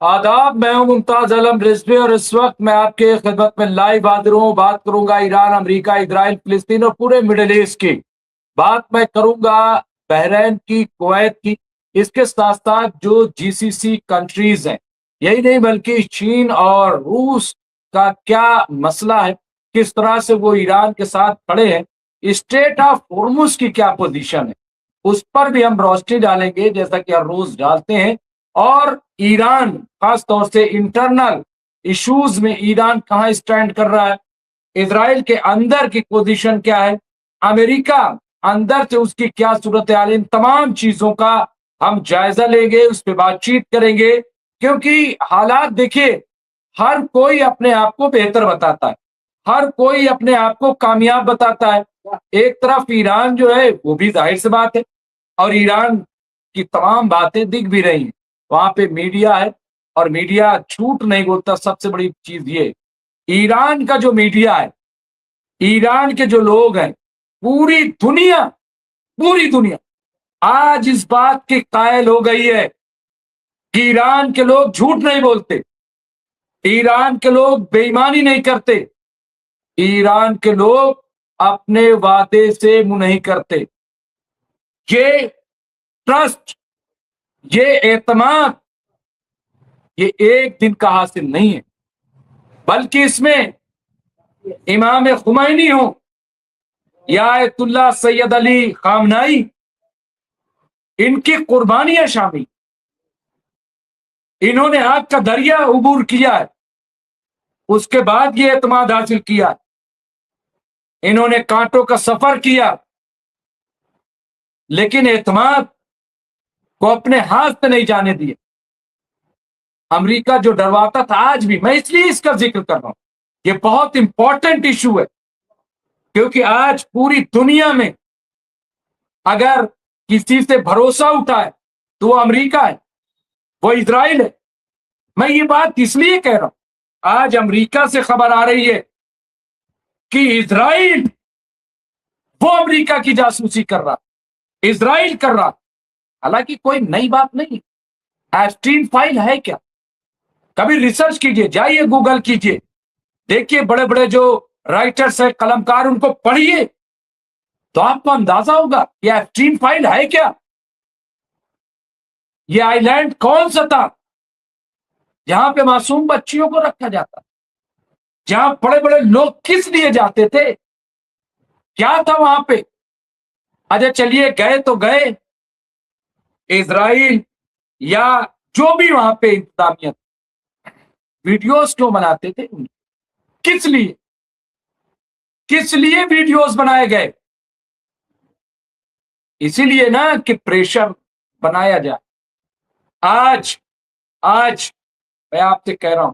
आदाब, मैं हूं मुमताज आलम रिजवी और इस वक्त मैं आपके खिदमत में लाइव हाजिर हूं। बात करूंगा ईरान, अमेरिका, इजराइल, फिलिस्तीन और पूरे मिडिल ईस्ट की। बात मैं करूंगा बहरीन की, कुवैत की, इसके साथ साथ जो जीसीसी कंट्रीज हैं, यही नहीं बल्कि चीन और रूस का क्या मसला है, किस तरह से वो ईरान के साथ खड़े हैं, स्टेट ऑफ होर्मुज की क्या पोजीशन है, उस पर भी हम रोशनी डालेंगे जैसा कि हर रोज डालते हैं। और ईरान, खास तौर से इंटरनल इश्यूज में ईरान कहां स्टैंड कर रहा है, इसराइल के अंदर की पोजीशन क्या है, अमेरिका अंदर से उसकी क्या सूरत हाल, इन तमाम चीजों का हम जायजा लेंगे, उस पर बातचीत करेंगे। क्योंकि हालात देखिए, हर कोई अपने आप को बेहतर बताता है, हर कोई अपने आप को कामयाब बताता है। एक तरफ ईरान जो है वो भी जाहिर सी बात है, और ईरान की तमाम बातें दिख भी रही हैं, वहां पे मीडिया है और मीडिया झूठ नहीं बोलता। सबसे बड़ी चीज ये, ईरान का जो मीडिया है, ईरान के जो लोग हैं, पूरी दुनिया आज इस बात की कायल हो गई है कि ईरान के लोग झूठ नहीं बोलते, ईरान के लोग बेईमानी नहीं करते, ईरान के लोग अपने वादे से मुंह नहीं करते। ये ट्रस्ट, ये एतमाद, ये एक दिन का हासिल नहीं है, बल्कि इसमें इमाम खुमैनी हो या आयतुल्लाह सैयद अली खामनाई, इनकी कुर्बानियां शामिल। इन्होंने आग का दरिया उबूर किया है, उसके बाद ये एतमाद हासिल किया है। इन्होंने कांटों का सफर किया, लेकिन एतमाद को अपने हाथ से नहीं जाने दिए। अमेरिका जो डरवाता था, आज भी, मैं इसलिए इसका जिक्र कर रहा हूं, ये बहुत इंपॉर्टेंट इशू है, क्योंकि आज पूरी दुनिया में अगर किसी से भरोसा उठा है तो वो अमेरिका है, वो इजराइल है। मैं ये बात इसलिए कह रहा हूं, आज अमेरिका से खबर आ रही है कि इजराइल वो अमेरिका की जासूसी कर रहा, इजराइल कर रहा। हालांकि कोई नई बात नहीं, एप्स्टीन फाइल है क्या, कभी रिसर्च कीजिए, जाइए गूगल कीजिए, देखिए बड़े बड़े जो राइटर्स है, कलमकार, उनको पढ़िए, तो आपको अंदाजा होगा कि एप्स्टीन फाइल है क्या। ये आइलैंड कौन सा था जहां पे मासूम बच्चियों को रखा जाता, जहां बड़े बड़े लोग किस लिए जाते थे, क्या था वहां पे। अच्छा चलिए, गए तो गए, इजराइल या जो भी वहां पे इंतजामियत, वीडियोस क्यों बनाते थे, किस लिए, किस लिए वीडियोस बनाए गए, इसीलिए ना कि प्रेशर बनाया जाए। आज आज मैं आपसे कह रहा हूं,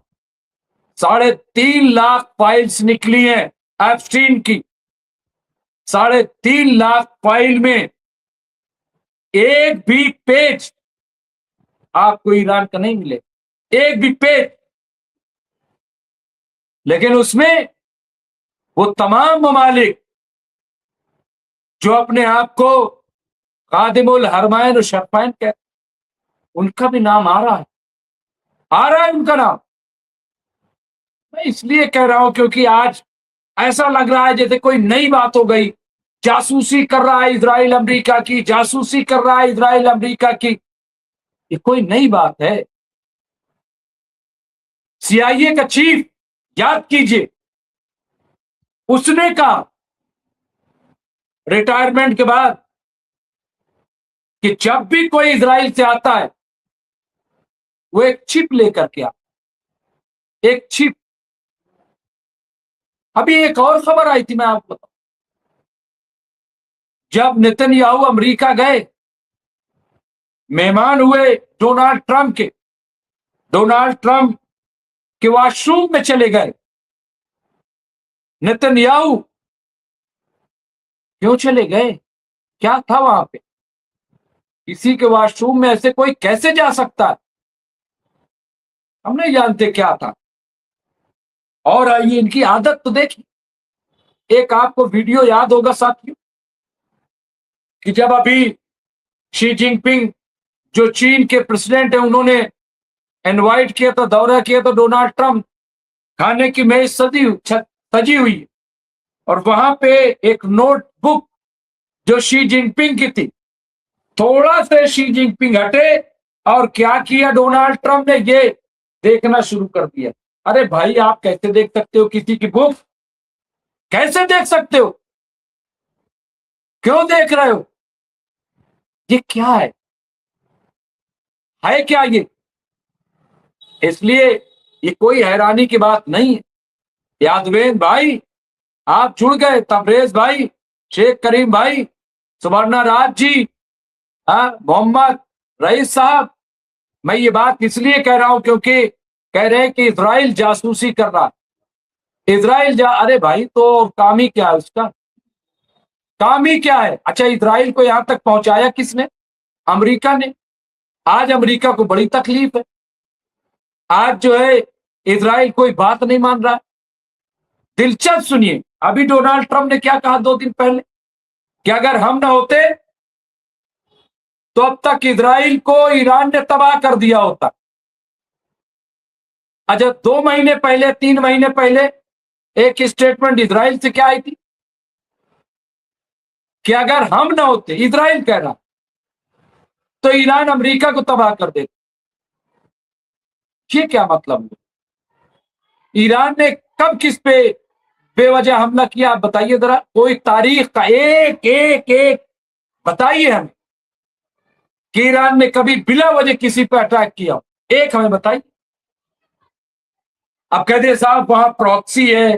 3.5 लाख फाइल्स निकली हैं एप्स्टीन की। 3.5 लाख फाइल में एक भी पेज आपको ईरान का नहीं मिले, एक भी पेज। लेकिन उसमें वो तमाम ममालिक जो अपने आप को खादिमुल हरमैन और शरफैन कहते, उनका भी नाम आ रहा है, आ रहा है उनका नाम। मैं इसलिए कह रहा हूं क्योंकि आज ऐसा लग रहा है जैसे कोई नई बात हो गई, जासूसी कर रहा है इजराइल अमेरिका की, जासूसी कर रहा है इजराइल अमेरिका की, ये कोई नई बात है। सीआईए का चीफ, याद कीजिए, उसने कहा रिटायरमेंट के बाद कि जब भी कोई इजराइल से आता है वो एक चिप लेकर के आता, एक चिप। अभी एक और खबर आई थी, मैं आपको बताऊं, जब नेतन्याहू अमेरिका गए, मेहमान हुए डोनाल्ड ट्रंप के, डोनाल्ड ट्रंप के वॉशरूम में चले गए नेतन्याहू। क्यों चले गए, क्या था वहां पे, किसी के वॉशरूम में ऐसे कोई कैसे जा सकता है, हम नहीं जानते क्या था। और आइए इनकी आदत तो देखिए, एक आपको वीडियो याद होगा साथियों, कि जब अभी शी जिनपिंग जो चीन के प्रेसिडेंट है, उन्होंने इनवाइट किया था, दौरा किया तो डोनाल्ड ट्रंप, खाने की मेज सजी हुई है, और वहां पे एक नोटबुक जो शी जिनपिंग की थी, थोड़ा से शी जिनपिंग हटे और क्या किया डोनाल्ड ट्रंप ने, ये देखना शुरू कर दिया। अरे भाई, आप कैसे देख सकते हो किसी की बुक? कैसे देख सकते हो? क्यों देख रहे हो? ये क्या है क्या ये? इसलिए ये कोई हैरानी की बात नहीं है। यादवेन भाई, आप जुड़ गए, तबरेज भाई, शेख करीम भाई, सुवर्णा राज जी, मोहम्मद रईस साहब, मैं ये बात इसलिए कह रहा हूं क्योंकि कह रहे हैं कि इजराइल जासूसी कर रहा है। अरे भाई, तो काम ही क्या है उसका? काम ही क्या है? अच्छा, इजराइल को यहां तक पहुंचाया किसने? अमेरिका ने। आज अमेरिका को बड़ी तकलीफ है। आज जो है इजराइल कोई बात नहीं मान रहा। दिलचस्प सुनिए, अभी डोनाल्ड ट्रंप ने क्या कहा 2 दिन पहले, कि अगर हम ना होते तो अब तक इजराइल को ईरान ने तबाह कर दिया होता। अच्छा, 2 महीने पहले, 3 महीने पहले एक स्टेटमेंट इजराइल से क्या आई थी, कि अगर हम ना होते, इजराइल कह रहा, तो ईरान अमेरिका को तबाह कर देता। ये क्या मतलब है? ईरान ने कब किस पे बेवजह हमला किया? आप बताइए जरा, कोई तारीख का एक एक एक बताइए हमें कि ईरान ने कभी बिला वजह किसी पे अटैक किया, एक हमें बताइए। अब कहते हैं साहब वहां प्रॉक्सी है,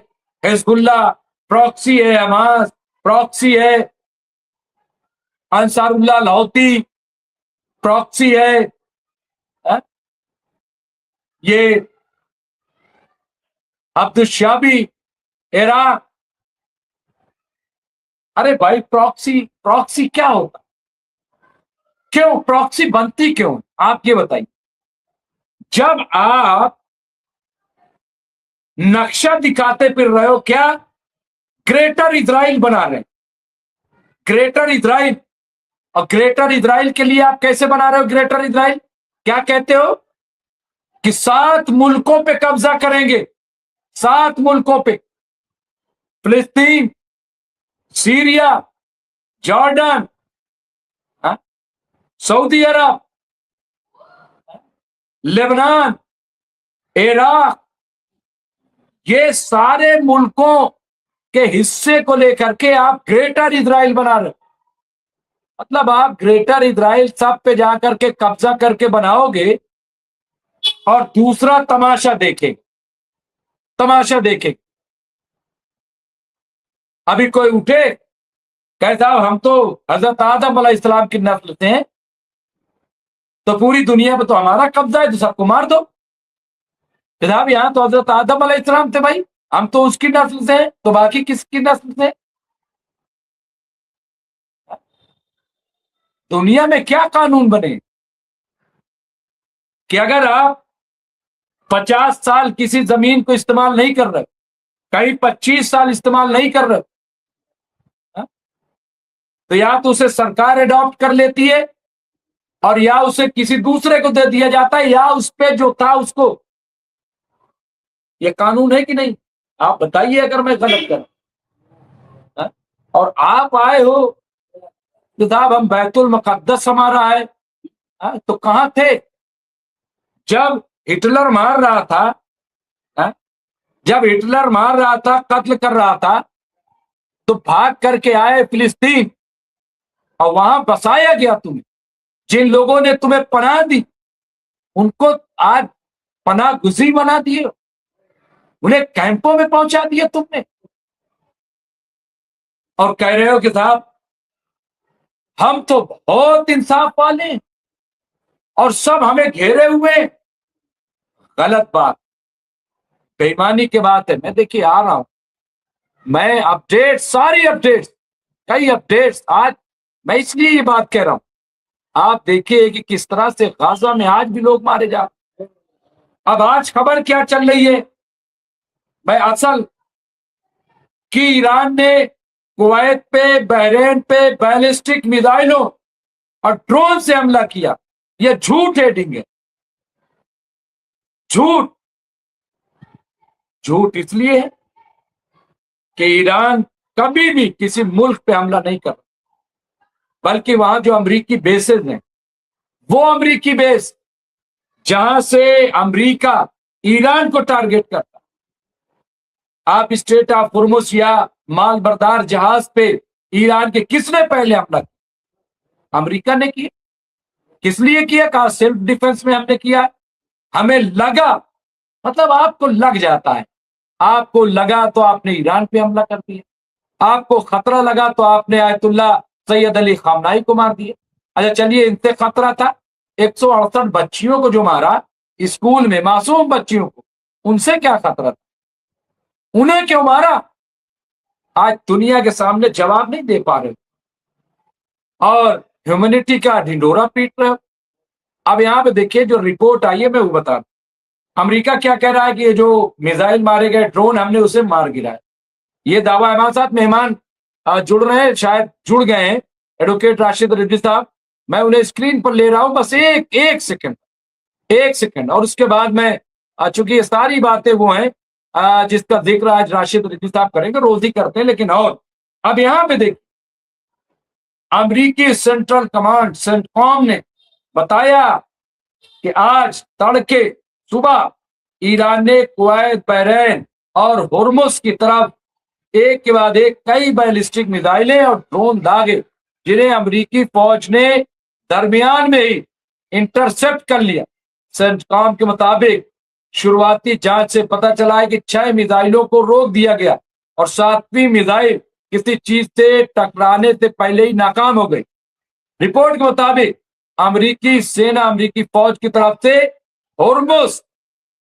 हिजबुल्ला प्रॉक्सी है, हमास प्रॉक्सी है, अंसारुल्लाह लाहौती प्रॉक्सी है, हा? ये अब्दुल शाबी इराक। अरे भाई, प्रॉक्सी प्रॉक्सी क्या होता? क्यों प्रॉक्सी बनती क्यों? आप ये बताइए। जब आप नक्शा दिखाते फिर रहे हो, क्या ग्रेटर इजराइल बना रहे, ग्रेटर इजराइल, और ग्रेटर इजराइल के लिए आप कैसे बना रहे हो ग्रेटर इजराइल? क्या कहते हो कि 7 मुल्कों पे कब्जा करेंगे, 7 मुल्कों पे, फिलिस्तीन, सीरिया, जॉर्डन, हाँ? सऊदी अरब, लेबनान, इराक, ये सारे मुल्कों के हिस्से को लेकर के आप ग्रेटर इजराइल बना रहे हो। मतलब आप ग्रेटर इजराइल सब पे जाकर के कब्जा करके बनाओगे, और दूसरा तमाशा देखे, तमाशा देखे। अभी कोई उठे, कहे साहब हम तो हजरत आदम अलैहिस्सलाम की नस्ल से हैं, तो पूरी दुनिया में तो हमारा कब्जा है, तो सबको मार दो। साहब यहां तो हजरत आदम अलैहिस्सलाम थे भाई, हम तो उसकी नस्ल से हैं, तो बाकी किसकी नस्ल से? दुनिया में क्या कानून बने कि अगर आप 50 साल किसी जमीन को इस्तेमाल नहीं कर रहे, कहीं 25 साल इस्तेमाल नहीं कर रहे, हा? तो या तो उसे सरकार अडॉप्ट कर लेती है, और या उसे किसी दूसरे को दे दिया जाता है, या उस पे जो था उसको। ये कानून है कि नहीं? आप बताइए अगर मैं गलत कर, हा? और आप आए हो कि साहब हम बैतुल मुकद्दस हमारा है, हा? तो कहां थे जब हिटलर मार रहा था, हा? जब हिटलर मार रहा था, कत्ल कर रहा था, तो भाग करके आए फिलिस्तीन, और वहां बसाया गया तुम्हें। जिन लोगों ने तुम्हें पनाह दी, उनको आज पनाह गुज़ी बना दिए, उन्हें कैंपों में पहुंचा दिया तुमने, और कह रहे हो कि साहब हम तो बहुत इंसाफ वाले हैं और सब हमें घेरे हुए। गलत बात, बेईमानी की बात है। मैं देखिए आ रहा हूं, मैं अपडेट, सारी अपडेट्स, कई अपडेट्स आज, मैं इसलिए ये बात कह रहा हूं। आप देखिए कि किस तरह से गाजा में आज भी लोग मारे जा। अब आज खबर क्या चल रही है, मैं असल, कि ईरान ने कुवैत पे, बहरीन पे बैलिस्टिक मिसाइलों और ड्रोन से हमला किया। यह झूठ हेडिंग है। झूठ झूठ इसलिए है कि ईरान कभी भी किसी मुल्क पे हमला नहीं कर, बल्कि वहां जो अमरीकी बेसेस हैं वो अमरीकी बेस जहां से अमरीका ईरान को टारगेट करता। आप स्ट्रेट ऑफ हुर्मुज या माल बरदार जहाज पे ईरान के किसने पहले हमला किया? अमरीका ने किया। किस लिए किया? कहा सेल्फ डिफेंस में हमने किया। हमें लगा, मतलब आपको लग जाता है, आपको लगा तो आपने ईरान पे हमला कर दिया, आपको खतरा लगा तो आपने आयतुल्ला सैयद अली खामनाई को मार दिया। अच्छा चलिए, इनसे खतरा था 168 बच्चियों को जो मारा स्कूल में, मासूम बच्चियों को, उनसे क्या खतरा था? उन्हें क्यों मारा? आज दुनिया के सामने जवाब नहीं दे पा रहे और ह्यूमैनिटी का ढिंडोरा पीट रहे हो। अब यहां पे देखिए जो रिपोर्ट आई है, मैं वो बता दूं। अमेरिका क्या कह रहा है कि ये जो मिसाइल मारे गए, ड्रोन, हमने उसे मार गिराया। ये दावा है। हमारे साथ मेहमान जुड़ रहे हैं, शायद जुड़ गए हैं, एडवोकेट राशिद रिजवी साहब। मैं उन्हें स्क्रीन पर ले रहा हूं, बस एक सेकंड, और उसके बाद मैं, चूंकि ये सारी बातें वो हैं जिसका जिक्र आज राशिद रिजवी साहब करेंगे, रोज ही करते हैं, लेकिन और अब यहां पे देखिए, अमरीकी सेंट्रल कमांड सेंटकॉम ने बताया कि आज तड़के सुबह ईरान ने कुवैत, बहरीन और हुर्मुज की तरफ एक के बाद एक कई बैलिस्टिक मिसाइलें और ड्रोन दागे, जिन्हें अमरीकी फौज ने दरमियान में ही इंटरसेप्ट कर लिया। सेंटकॉम के मुताबिक शुरुआती जांच से पता चला है कि 6 मिसाइलों को रोक दिया गया और 7वीं मिसाइल किसी चीज से टकराने से पहले ही नाकाम हो गई। रिपोर्ट के मुताबिक अमरीकी सेना, अमरीकी फौज की तरफ से हुर्मुज,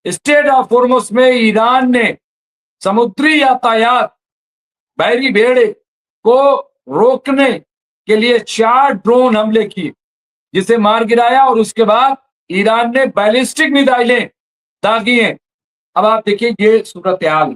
स्टेट ऑफ हुर्मुज में ईरान ने समुद्री यातायात, बहरी बेड़े को रोकने के लिए 4 ड्रोन हमले किए, जिसे मार गिराया, और उसके बाद ईरान ने बैलिस्टिक मिसाइलें दागी हैं। अब आप देखिए ये सूरत हाल,